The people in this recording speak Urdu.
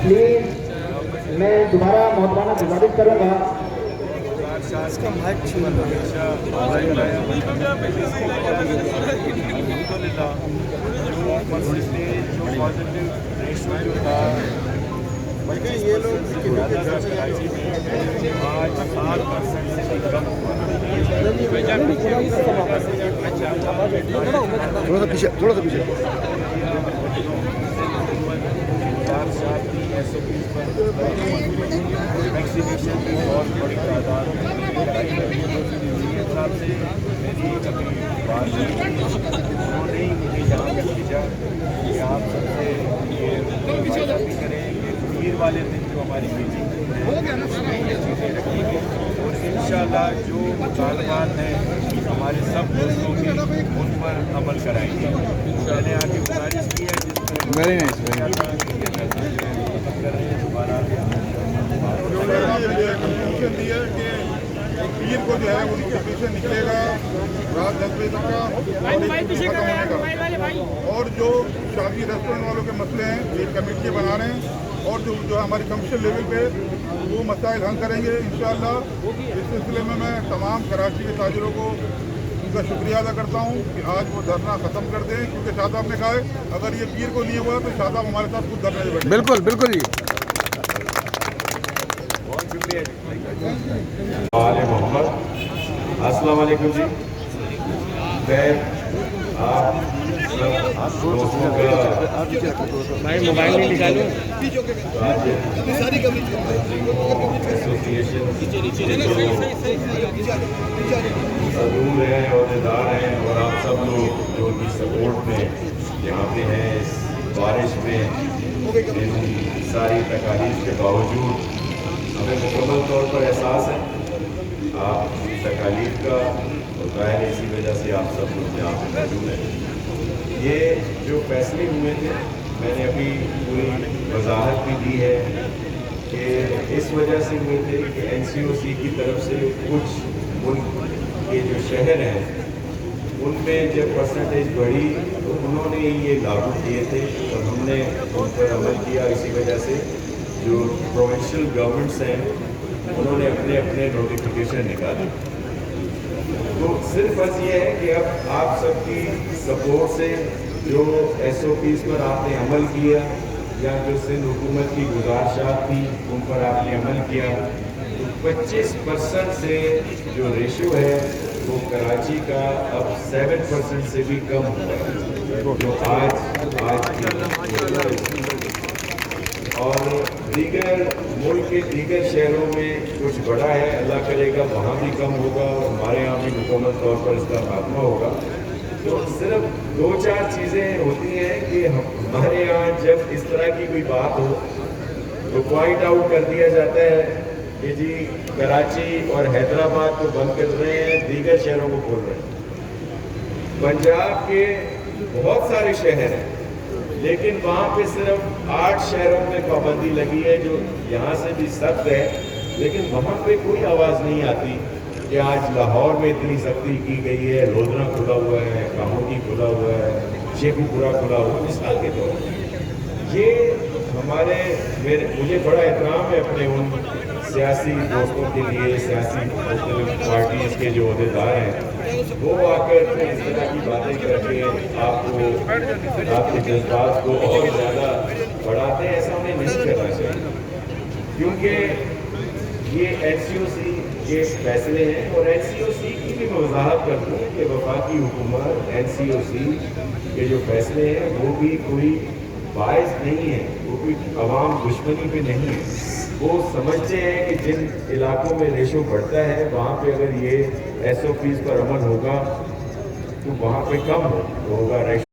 پلیز میں دوبارہ محترمانہ گزارش کروں گا یہ لوگ تھوڑا سا پیچھے ویکسینیشن کی بہت بڑی تعداد صاحب سے میری کبھی بات انہوں نے مجھے یہاں تک بھیجا کہ آپ سب سے یہ وعدہ بھی کریں کہ پیر والے دن جو ہماری میٹنگ اس میں یہ چیزیں رکھیں گے اور انشاءاللہ جو مطالبات ہیں ہمارے سب دوستوں کے ان پر عمل کرائیں گے. میں نے آگے گزارش کی ہے جس پیر کو جو ہے ان کے پیچھے نکلے گا رات 10 بجے تک کا اور جو شادی ریسٹورینٹ والوں کے مسئلے ہیں یہ کمیٹی بنا رہے ہیں اور جو ہماری کمیشن لیول پہ وہ مسائل حل کریں گے انشاءاللہ. اس سلسلے میں تمام کراچی کے تاجروں کو ان کا شکریہ ادا کرتا ہوں کہ آج وہ دھرنا ختم کر دیں کیونکہ شاداب نے کہا ہے اگر یہ پیر کو نہیں ہوا تو شاداب ہمارے ساتھ خود دھرنے بیٹھے. بالکل بالکل جی. بہت شکریہ جی. محمد السلام علیکم جی. میں آپ موبائل نہیں نکالوں ایسوسیشن صدور ہیں عہدیدار ہیں اور آپ سب لوگ جو بھی سپورٹ میں یہاں پہ ہیں اس بارش میں ان ساری تکالیف کے باوجود ہمیں مکمل طور پر احساس ہے آپ کی تکالیف کا اور ظاہر ہے اسی وجہ سے آپ سب لوگ یہاں پہ موجود ہیں. یہ جو فیصلے ہوئے تھے میں نے ابھی پوری وضاحت بھی دی ہے کہ اس وجہ سے ہوئے تھے کہ این سی او سی کی طرف سے کچھ ملک کے جو شہر ہیں ان میں جب پرسنٹیج بڑھی تو انہوں نے یہ لاگو کیے تھے اور ہم نے ان پر عمل کیا. اسی وجہ سے جو پروونشل گورنمنٹس ہیں انہوں نے اپنے اپنے نوٹیفیکیشن نکالے. تو صرف بس یہ ہے کہ اب آپ سب کی سپورٹ سے جو ایس او پیز پر آپ نے عمل کیا یا جو سندھ حکومت کی گزارشات تھی ان پر آپ نے عمل کیا تو 25% سے جو ریشو ہے وہ کراچی کا اب 7% سے بھی کم ہوا ہے جو آج اور دیگر ملک کے دیگر شہروں میں کچھ بڑا ہے. اللہ کرے گا وہاں بھی کم ہوگا اور ہمارے یہاں بھی مکمل طور پر اس کا خاتمہ ہوگا. تو صرف 2-4 چیزیں ہوتی ہیں کہ ہمارے یہاں جب اس طرح کی کوئی بات ہو تو پوائنٹ آؤٹ کر دیا جاتا ہے کہ جی کراچی اور حیدرآباد کو بند کر رہے ہیں دیگر شہروں کو کھول رہے ہیں. پنجاب کے بہت سارے شہر ہیں لیکن وہاں پہ صرف 8 شہروں میں پابندی لگی ہے جو یہاں سے بھی سخت ہے لیکن وہاں پہ کوئی آواز نہیں آتی کہ آج لاہور میں اتنی سختی کی گئی ہے. لودھنا کھلا ہوا ہے, کاموٹی کھلا ہوا ہے, شیخو پورا کھلا ہوا ہے. مثال کے طور پر یہ مجھے بڑا احترام ہے اپنے ان سیاسی دوستوں کے لیے, سیاسی مختلف پارٹیز کے جو عہدیدار ہیں وہ آ کر اس طرح کی باتیں کر کے آپ کے جذبات کو اور زیادہ بڑھاتے ہیں. ایسا ہمیں نہیں کرنا چاہیے کیونکہ یہ این سی او سی کے فیصلے ہیں اور این سی او سی کی بھی میں وضاحت کرتا ہوں کہ وفاقی حکومت این سی او سی کے جو فیصلے ہیں وہ بھی کوئی باعث نہیں ہے, وہ کوئی عوام دشمنی پہ نہیں ہے. وہ سمجھتے ہیں کہ جن علاقوں میں ریشو بڑھتا ہے وہاں پہ اگر یہ ایس او پیز پر عمل ہوگا تو وہاں پہ کم ہوگا ریشو.